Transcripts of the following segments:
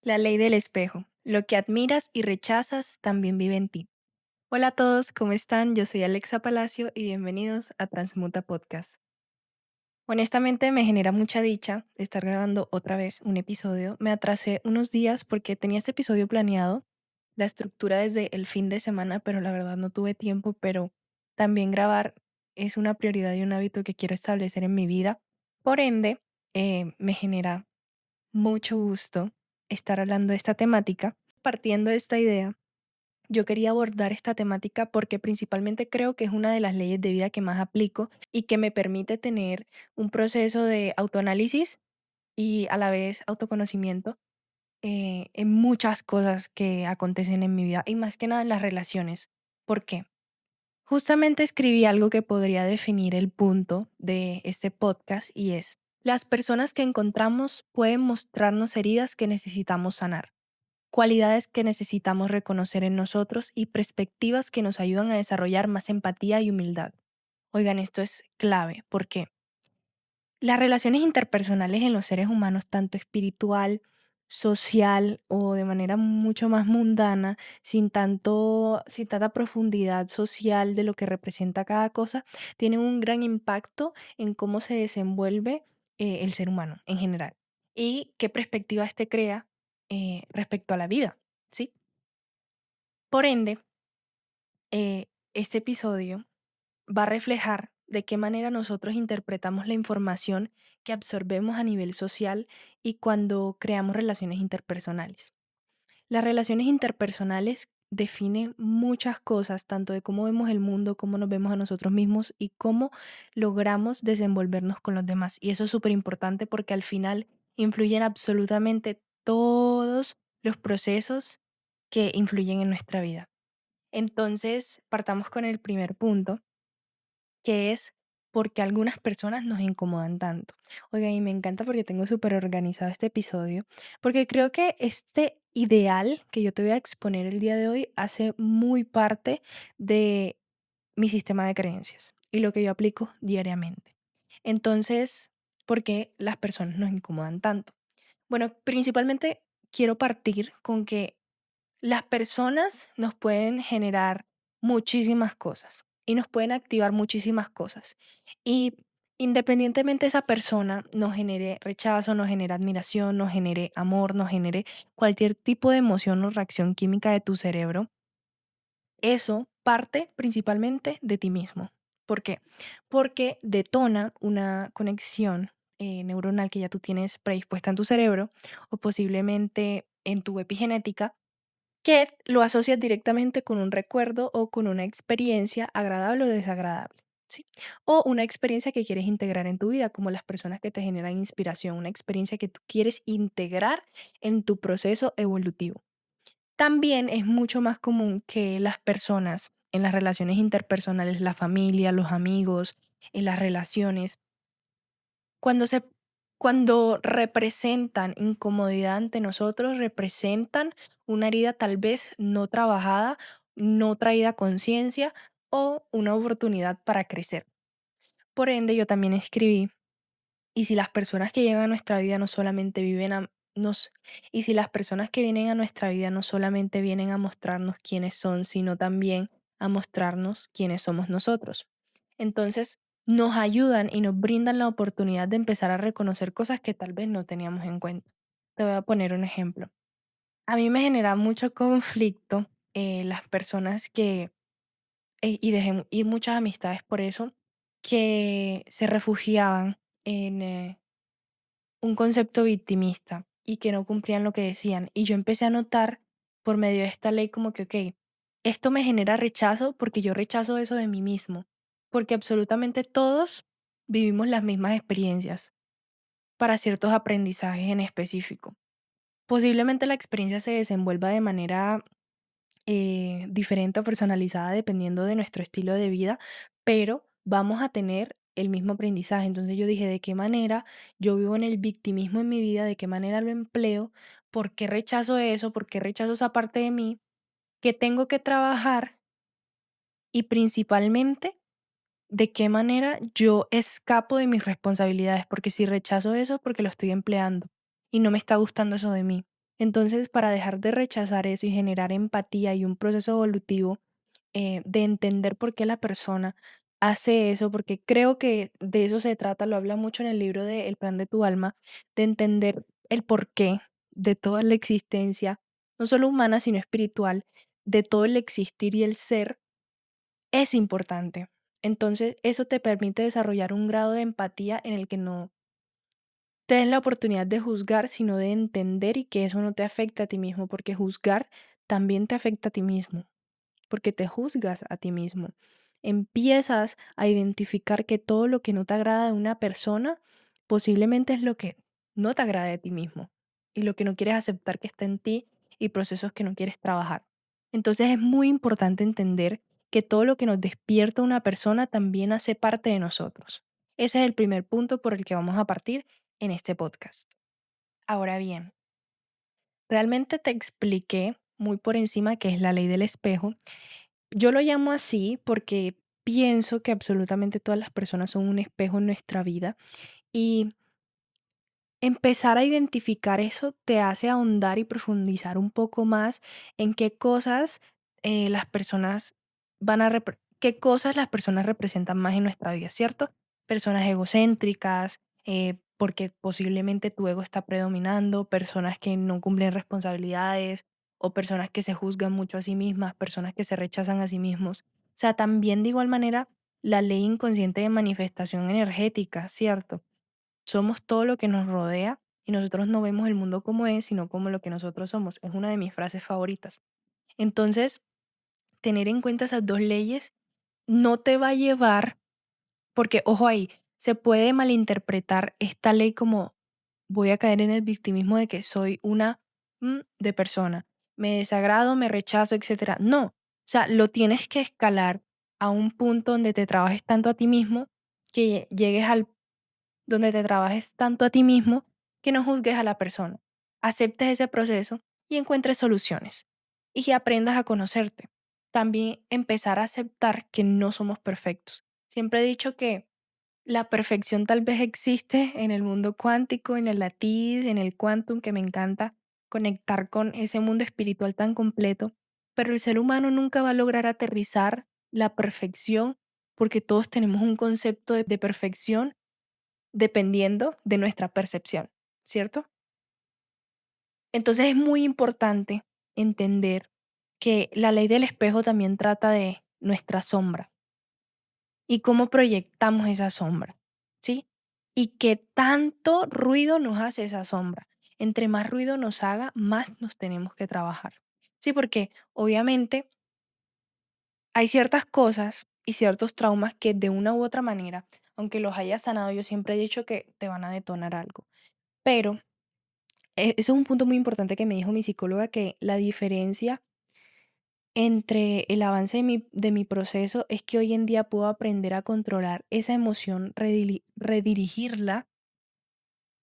La ley del espejo. Lo que admiras y rechazas también vive en ti. Hola a todos, ¿cómo están? Yo soy Alexa Palacio y bienvenidos a Transmuta Podcast. Honestamente me genera mucha dicha estar grabando otra vez un episodio. Me atrasé unos días porque tenía este episodio planeado, la estructura desde el fin de semana, pero la verdad no tuve tiempo, pero también grabar es una prioridad y un hábito que quiero establecer en mi vida. Por ende, me genera mucho gusto estar hablando de esta temática. Partiendo de esta idea, yo quería abordar esta temática porque principalmente creo que es una de las leyes de vida que más aplico y que me permite tener un proceso de autoanálisis y a la vez autoconocimiento en muchas cosas que acontecen en mi vida y más que nada en las relaciones. ¿Por qué? Justamente escribí algo que podría definir el punto de este podcast y es, las personas que encontramos pueden mostrarnos heridas que necesitamos sanar, cualidades que necesitamos reconocer en nosotros y perspectivas que nos ayudan a desarrollar más empatía y humildad. Oigan, esto es clave porque las relaciones interpersonales en los seres humanos, tanto espiritual, social o de manera mucho más mundana, sin tanta profundidad social de lo que representa cada cosa, tienen un gran impacto en cómo se desenvuelve el ser humano en general y qué perspectiva este crea respecto a la vida, ¿sí? Por ende, este episodio va a reflejar de qué manera nosotros interpretamos la información que absorbemos a nivel social y cuando creamos relaciones interpersonales. Las relaciones interpersonales definen muchas cosas, tanto de cómo vemos el mundo, cómo nos vemos a nosotros mismos y cómo logramos desenvolvernos con los demás. Y eso es súper importante porque al final influyen absolutamente todos los procesos que influyen en nuestra vida. Entonces, partamos con el primer punto, que es por qué algunas personas nos incomodan tanto. Oigan, y me encanta porque tengo súper organizado este episodio, porque creo que este ideal que yo te voy a exponer el día de hoy hace muy parte de mi sistema de creencias y lo que yo aplico diariamente. Entonces, ¿por qué las personas nos incomodan tanto? Bueno, principalmente quiero partir con que las personas nos pueden generar muchísimas cosas y nos pueden activar muchísimas cosas. Y independientemente esa persona nos genere rechazo, nos genere admiración, nos genere amor, nos genere cualquier tipo de emoción o reacción química de tu cerebro, eso parte principalmente de ti mismo. ¿Por qué? Porque detona una conexión neuronal que ya tú tienes predispuesta en tu cerebro o posiblemente en tu epigenética que lo asocias directamente con un recuerdo o con una experiencia agradable o desagradable, ¿sí? O una experiencia que quieres integrar en tu vida, como las personas que te generan inspiración, una experiencia que tú quieres integrar en tu proceso evolutivo. También es mucho más común que las personas en las relaciones interpersonales, la familia, los amigos, en las relaciones, cuando se cuando representan incomodidad ante nosotros, representan una herida tal vez no trabajada, no traída a conciencia o una oportunidad para crecer. Por ende, yo también escribí, y si las personas que llegan a nuestra vida no solamente viven a nos y si las personas que vienen a nuestra vida no solamente vienen a mostrarnos quiénes son, sino también a mostrarnos quiénes somos nosotros. Entonces, nos ayudan y nos brindan la oportunidad de empezar a reconocer cosas que tal vez no teníamos en cuenta. Te voy a poner un ejemplo. A mí me genera mucho conflicto las personas y dejé ir muchas amistades por eso, que se refugiaban en un concepto victimista y que no cumplían lo que decían. Y yo empecé a notar por medio de esta ley como que, ok, esto me genera rechazo porque yo rechazo eso de mí mismo, porque absolutamente todos vivimos las mismas experiencias para ciertos aprendizajes en específico. Posiblemente la experiencia se desenvuelva de manera diferente o personalizada dependiendo de nuestro estilo de vida, pero vamos a tener el mismo aprendizaje. Entonces yo dije, ¿de qué manera yo vivo en el victimismo en mi vida? ¿De qué manera lo empleo? ¿Por qué rechazo eso? ¿Por qué rechazo esa parte de mí que tengo que trabajar? Y principalmente, ¿de qué manera yo escapo de mis responsabilidades? Porque si rechazo eso es porque lo estoy empleando y no me está gustando eso de mí. Entonces, para dejar de rechazar eso y generar empatía y un proceso evolutivo, de entender por qué la persona hace eso, porque creo que de eso se trata, lo habla mucho en el libro de El plan de tu alma, de entender el porqué de toda la existencia, no solo humana, sino espiritual, de todo el existir y el ser, es importante. Entonces, eso te permite desarrollar un grado de empatía en el que no te des la oportunidad de juzgar, sino de entender y que eso no te afecte a ti mismo, porque juzgar también te afecta a ti mismo, porque te juzgas a ti mismo. Empiezas a identificar que todo lo que no te agrada de una persona posiblemente es lo que no te agrada de ti mismo y lo que no quieres aceptar que está en ti y procesos que no quieres trabajar. Entonces es muy importante entender que todo lo que nos despierta una persona también hace parte de nosotros. Ese es el primer punto por el que vamos a partir en este podcast. Ahora bien, realmente te expliqué muy por encima qué es la ley del espejo. Yo lo llamo así porque pienso que absolutamente todas las personas son un espejo en nuestra vida y empezar a identificar eso te hace ahondar y profundizar un poco más en qué cosas las personas qué cosas las personas representan más en nuestra vida, ¿cierto? Personas egocéntricas, porque posiblemente tu ego está predominando, personas que no cumplen responsabilidades o personas que se juzgan mucho a sí mismas, personas que se rechazan a sí mismos. O sea, también de igual manera la ley inconsciente de manifestación energética, ¿cierto? Somos todo lo que nos rodea y nosotros no vemos el mundo como es, sino como lo que nosotros somos. Es una de mis frases favoritas. Entonces, tener en cuenta esas dos leyes no te va a llevar, porque ojo ahí, se puede malinterpretar esta ley como voy a caer en el victimismo de que soy una de persona, me desagrado, me rechazo, etcétera. No, o sea, lo tienes que escalar a un punto donde te trabajes tanto a ti mismo que llegues al donde te trabajes tanto a ti mismo que no juzgues a la persona, aceptes ese proceso y encuentres soluciones y que aprendas a conocerte. También empezar a aceptar que no somos perfectos. Siempre he dicho que la perfección tal vez existe en el mundo cuántico, en el latiz, en el quantum, que me encanta conectar con ese mundo espiritual tan completo, pero el ser humano nunca va a lograr aterrizar la perfección porque todos tenemos un concepto de perfección dependiendo de nuestra percepción, ¿cierto? Entonces es muy importante entender que la ley del espejo también trata de nuestra sombra y cómo proyectamos esa sombra, ¿sí? Y qué tanto ruido nos hace esa sombra. Entre más ruido nos haga, más nos tenemos que trabajar. Sí, porque obviamente hay ciertas cosas y ciertos traumas que de una u otra manera, aunque los hayas sanado, yo siempre he dicho que te van a detonar algo. Pero eso es un punto muy importante que me dijo mi psicóloga, que la diferencia entre el avance de mi proceso es que hoy en día puedo aprender a controlar esa emoción, redirigirla,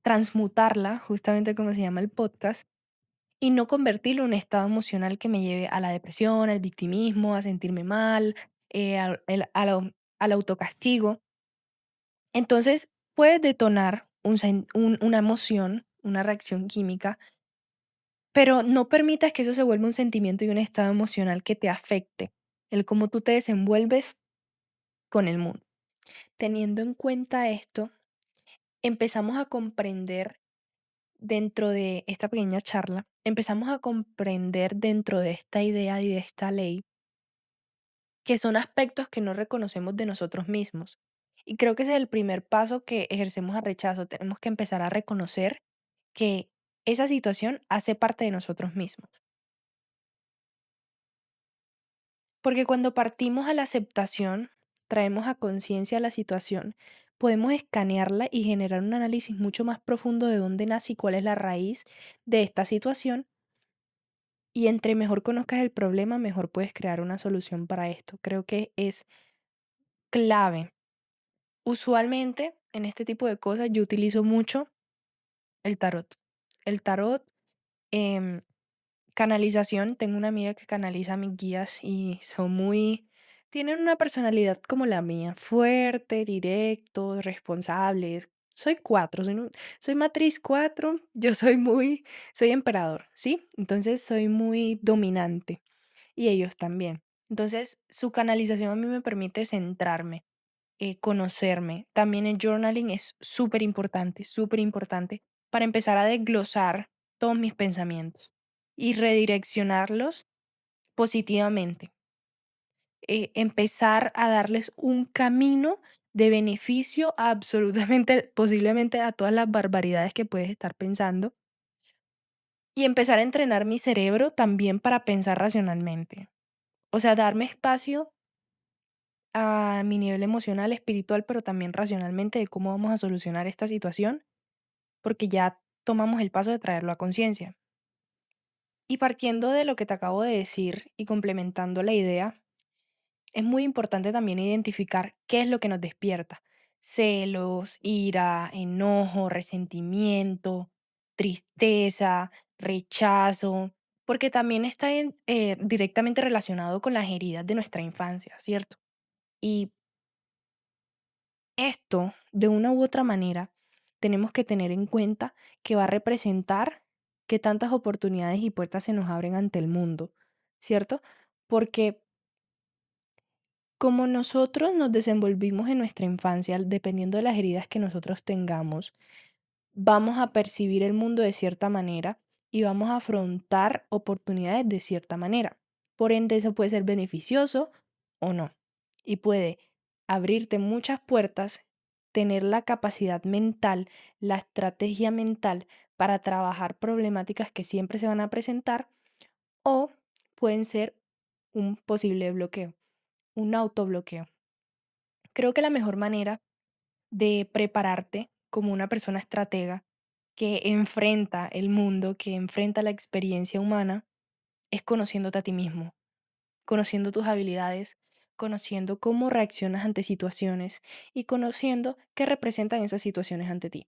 transmutarla, justamente como se llama el podcast, y no convertirlo en un estado emocional que me lleve a la depresión, al victimismo, a sentirme mal, al autocastigo. Entonces, puedes detonar una emoción, una reacción química. Pero no permitas que eso se vuelva un sentimiento y un estado emocional que te afecte, el cómo tú te desenvuelves con el mundo. Teniendo en cuenta esto, empezamos a comprender dentro de esta pequeña charla, empezamos a comprender dentro de esta idea y de esta ley que son aspectos que no reconocemos de nosotros mismos. Y creo que ese es el primer paso que ejercemos a rechazo. Tenemos que empezar a reconocer que esa situación hace parte de nosotros mismos. Porque cuando partimos a la aceptación, traemos a conciencia la situación, podemos escanearla y generar un análisis mucho más profundo de dónde nace y cuál es la raíz de esta situación. Y entre mejor conozcas el problema, mejor puedes crear una solución para esto. Creo que es clave. Usualmente, en este tipo de cosas, yo utilizo mucho el tarot. El tarot, em, canalización, tengo una amiga que canaliza mis guías y tienen una personalidad como la mía, fuerte, directos, responsables. soy 4, soy matriz 4. Yo soy emperador, ¿sí? Entonces soy muy dominante y ellos también. Entonces, su canalización a mí me permite centrarme, conocerme. También el journaling es súper importante para empezar a desglosar todos mis pensamientos y redireccionarlos positivamente. Empezar a darles un camino de beneficio a absolutamente, posiblemente a todas las barbaridades que puedes estar pensando y empezar a entrenar mi cerebro también para pensar racionalmente. O sea, darme espacio a mi nivel emocional, espiritual, pero también racionalmente de cómo vamos a solucionar esta situación, porque ya tomamos el paso de traerlo a conciencia. Y partiendo de lo que te acabo de decir y complementando la idea, es muy importante también identificar qué es lo que nos despierta. Celos, ira, enojo, resentimiento, tristeza, rechazo, porque también está directamente relacionado con las heridas de nuestra infancia, ¿cierto? Y esto, de una u otra manera, tenemos que tener en cuenta que va a representar que tantas oportunidades y puertas se nos abren ante el mundo, ¿cierto? Porque como nosotros nos desenvolvimos en nuestra infancia, dependiendo de las heridas que nosotros tengamos, vamos a percibir el mundo de cierta manera y vamos a afrontar oportunidades de cierta manera. Por ende, eso puede ser beneficioso o no. Y puede abrirte muchas puertas, tener la capacidad mental, la estrategia mental para trabajar problemáticas que siempre se van a presentar o pueden ser un posible bloqueo, un autobloqueo. Creo que la mejor manera de prepararte como una persona estratega que enfrenta el mundo, que enfrenta la experiencia humana, es conociéndote a ti mismo, conociendo tus habilidades, conociendo cómo reaccionas ante situaciones y conociendo qué representan esas situaciones ante ti.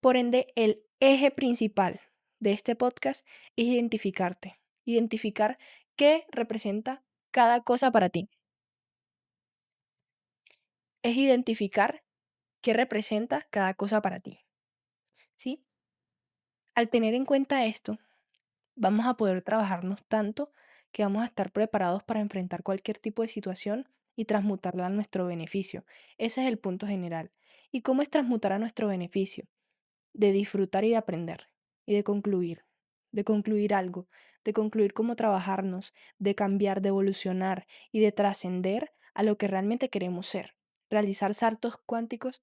Por ende, el eje principal de este podcast es identificarte, identificar qué representa cada cosa para ti, es identificar qué representa cada cosa para ti, ¿sí? Al tener en cuenta esto, vamos a poder trabajarnos tanto que vamos a estar preparados para enfrentar cualquier tipo de situación y transmutarla a nuestro beneficio. Ese es el punto general. ¿Y cómo es transmutar a nuestro beneficio? De disfrutar y de aprender y de concluir algo, de concluir cómo trabajarnos, de cambiar, de evolucionar y de trascender a lo que realmente queremos ser. Realizar saltos cuánticos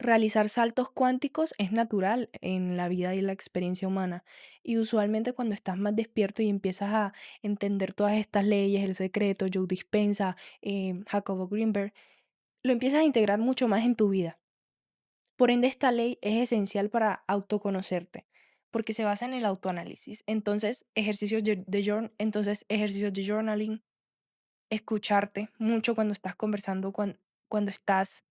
Realizar saltos cuánticos es natural en la vida y la experiencia humana y usualmente cuando estás más despierto y empiezas a entender todas estas leyes, el secreto, Joe Dispenza, Jacobo Greenberg, lo empiezas a integrar mucho más en tu vida. Por ende, esta ley es esencial para autoconocerte porque se basa en el autoanálisis. Entonces, ejercicios de journaling, escucharte mucho cuando estás conversando, cuando estás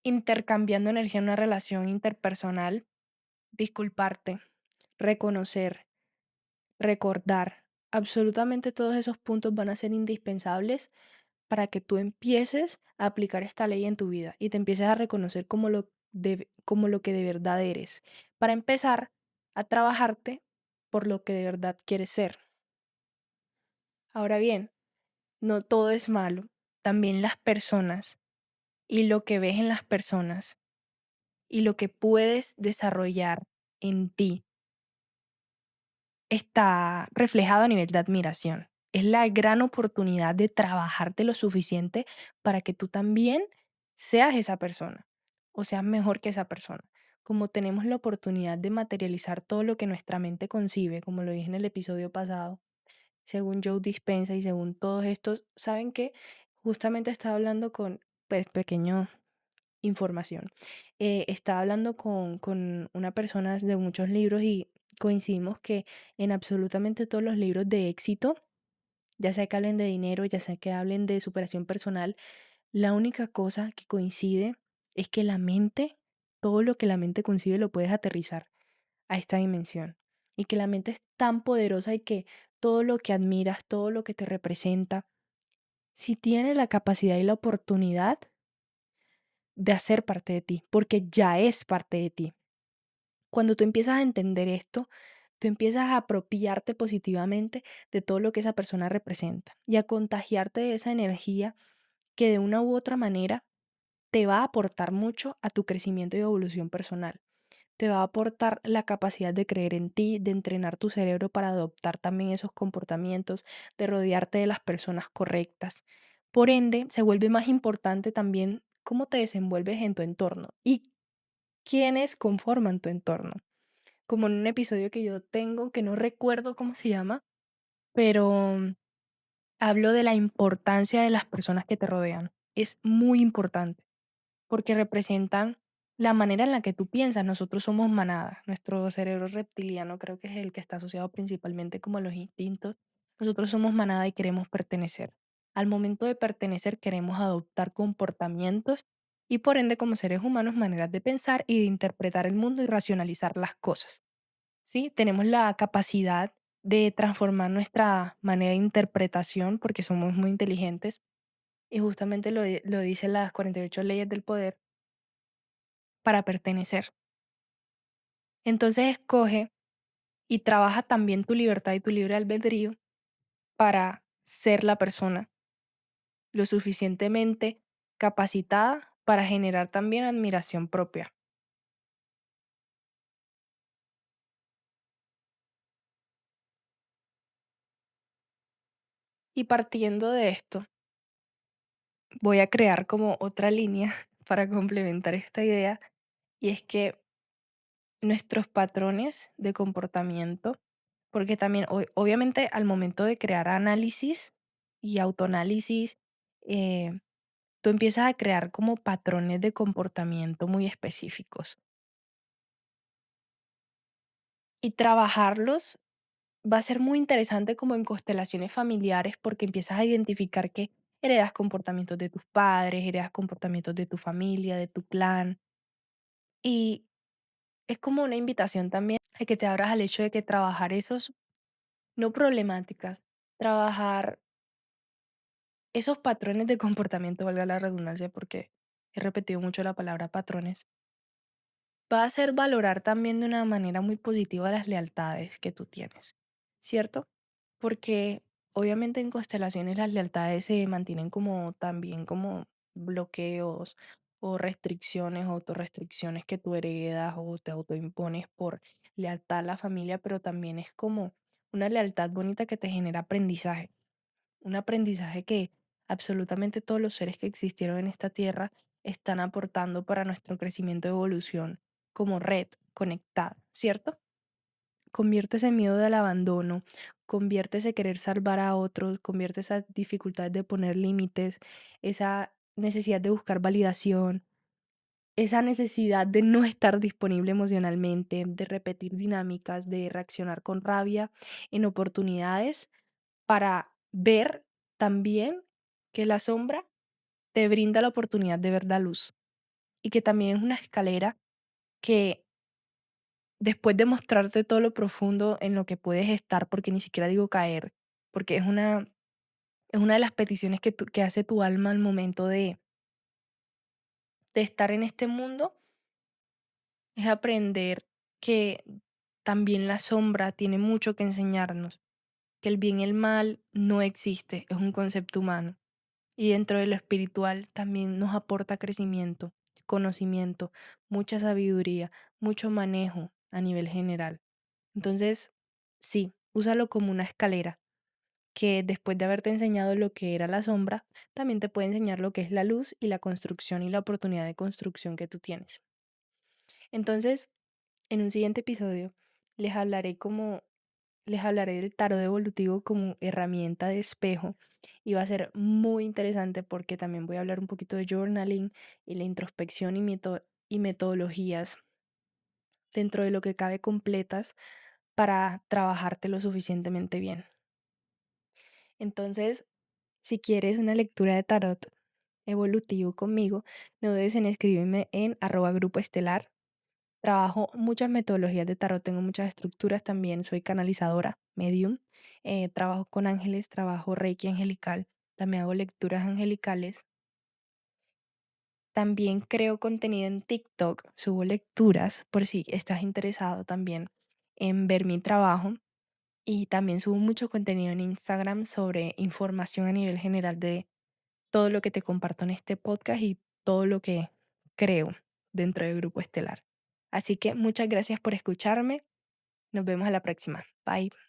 intercambiando energía en una relación interpersonal, disculparte, reconocer, recordar. Absolutamente todos esos puntos van a ser indispensables para que tú empieces a aplicar esta ley en tu vida y te empieces a reconocer como lo que de verdad eres, para empezar a trabajarte por lo que de verdad quieres ser. Ahora bien, no todo es malo, también las personas y lo que ves en las personas y lo que puedes desarrollar en ti está reflejado a nivel de admiración. Es la gran oportunidad de trabajarte lo suficiente para que tú también seas esa persona o seas mejor que esa persona. Como tenemos la oportunidad de materializar todo lo que nuestra mente concibe, como lo dije en el episodio pasado, según Joe Dispenza y según todos estos, ¿saben qué? Justamente estaba hablando con, pues, pequeño información. Estaba hablando con una persona de muchos libros y coincidimos que en absolutamente todos los libros de éxito, ya sea que hablen de dinero, ya sea que hablen de superación personal, la única cosa que coincide es que la mente, todo lo que la mente concibe lo puedes aterrizar a esta dimensión. Y que la mente es tan poderosa y que todo lo que admiras, todo lo que te representa, si tiene la capacidad y la oportunidad, de hacer parte de ti, porque ya es parte de ti. Cuando tú empiezas a entender esto, tú empiezas a apropiarte positivamente de todo lo que esa persona representa y a contagiarte de esa energía que de una u otra manera te va a aportar mucho a tu crecimiento y evolución personal. Te va a aportar la capacidad de creer en ti, de entrenar tu cerebro para adoptar también esos comportamientos, de rodearte de las personas correctas. Por ende, se vuelve más importante también cómo te desenvuelves en tu entorno y quiénes conforman tu entorno. Como en un episodio que yo tengo, que no recuerdo cómo se llama, pero hablo de la importancia de las personas que te rodean. Es muy importante porque representan la manera en la que tú piensas. Nosotros somos manada. Nuestro cerebro reptiliano creo que es el que está asociado principalmente como a los instintos. Nosotros somos manada y queremos pertenecer. Al momento de pertenecer queremos adoptar comportamientos y por ende como seres humanos maneras de pensar y de interpretar el mundo y racionalizar las cosas. ¿Sí? Tenemos la capacidad de transformar nuestra manera de interpretación porque somos muy inteligentes y justamente lo dicen las 48 leyes del poder para pertenecer. Entonces escoge y trabaja también tu libertad y tu libre albedrío para ser la persona lo suficientemente capacitada para generar también admiración propia. Y partiendo de esto, voy a crear como otra línea para complementar esta idea y es que nuestros patrones de comportamiento, porque también obviamente al momento de crear análisis y autoanálisis, eh, tú empiezas a crear como patrones de comportamiento muy específicos y trabajarlos va a ser muy interesante como en constelaciones familiares porque empiezas a identificar que heredas comportamientos de tus padres, heredas comportamientos de tu familia, de tu clan y es como una invitación también a que te abras al hecho de que trabajar esos, no problemáticas, trabajar esos patrones de comportamiento, valga la redundancia porque he repetido mucho la palabra patrones, va a hacer valorar también de una manera muy positiva las lealtades que tú tienes, ¿cierto? Porque obviamente en constelaciones las lealtades se mantienen como también como bloqueos o restricciones, autorrestricciones que tú heredas o te autoimpones por lealtad a la familia, pero también es como una lealtad bonita que te genera aprendizaje, un aprendizaje que absolutamente todos los seres que existieron en esta tierra están aportando para nuestro crecimiento y evolución como red conectada, ¿cierto? Convierte ese miedo del abandono, convierte ese querer salvar a otros, convierte esa dificultad de poner límites, esa necesidad de buscar validación, esa necesidad de no estar disponible emocionalmente, de repetir dinámicas, de reaccionar con rabia en oportunidades para ver también que la sombra te brinda la oportunidad de ver la luz y que también es una escalera que después de mostrarte todo lo profundo en lo que puedes estar, porque ni siquiera digo caer, porque es una de las peticiones que hace tu alma al momento de estar en este mundo, es aprender que también la sombra tiene mucho que enseñarnos, que el bien y el mal no existe, es un concepto humano. Y dentro de lo espiritual también nos aporta crecimiento, conocimiento, mucha sabiduría, mucho manejo a nivel general. Entonces, sí, úsalo como una escalera que después de haberte enseñado lo que era la sombra, también te puede enseñar lo que es la luz y la construcción y la oportunidad de construcción que tú tienes. Entonces, en un siguiente episodio les hablaré del tarot evolutivo como herramienta de espejo y va a ser muy interesante porque también voy a hablar un poquito de journaling y la introspección y metodologías dentro de lo que cabe completas para trabajarte lo suficientemente bien. Entonces, si quieres una lectura de tarot evolutivo conmigo, no dudes en escribirme en @grupo estelar. Trabajo muchas metodologías de tarot, tengo muchas estructuras también, soy canalizadora, medium, trabajo con ángeles, trabajo reiki angelical, también hago lecturas angelicales También creo contenido en TikTok, subo lecturas por si estás interesado también en ver mi trabajo. Y también subo mucho contenido en Instagram sobre información a nivel general de todo lo que te comparto en este podcast y todo lo que creo dentro del Grupo Estelar. Así que muchas gracias por escucharme. Nos vemos a la próxima. Bye.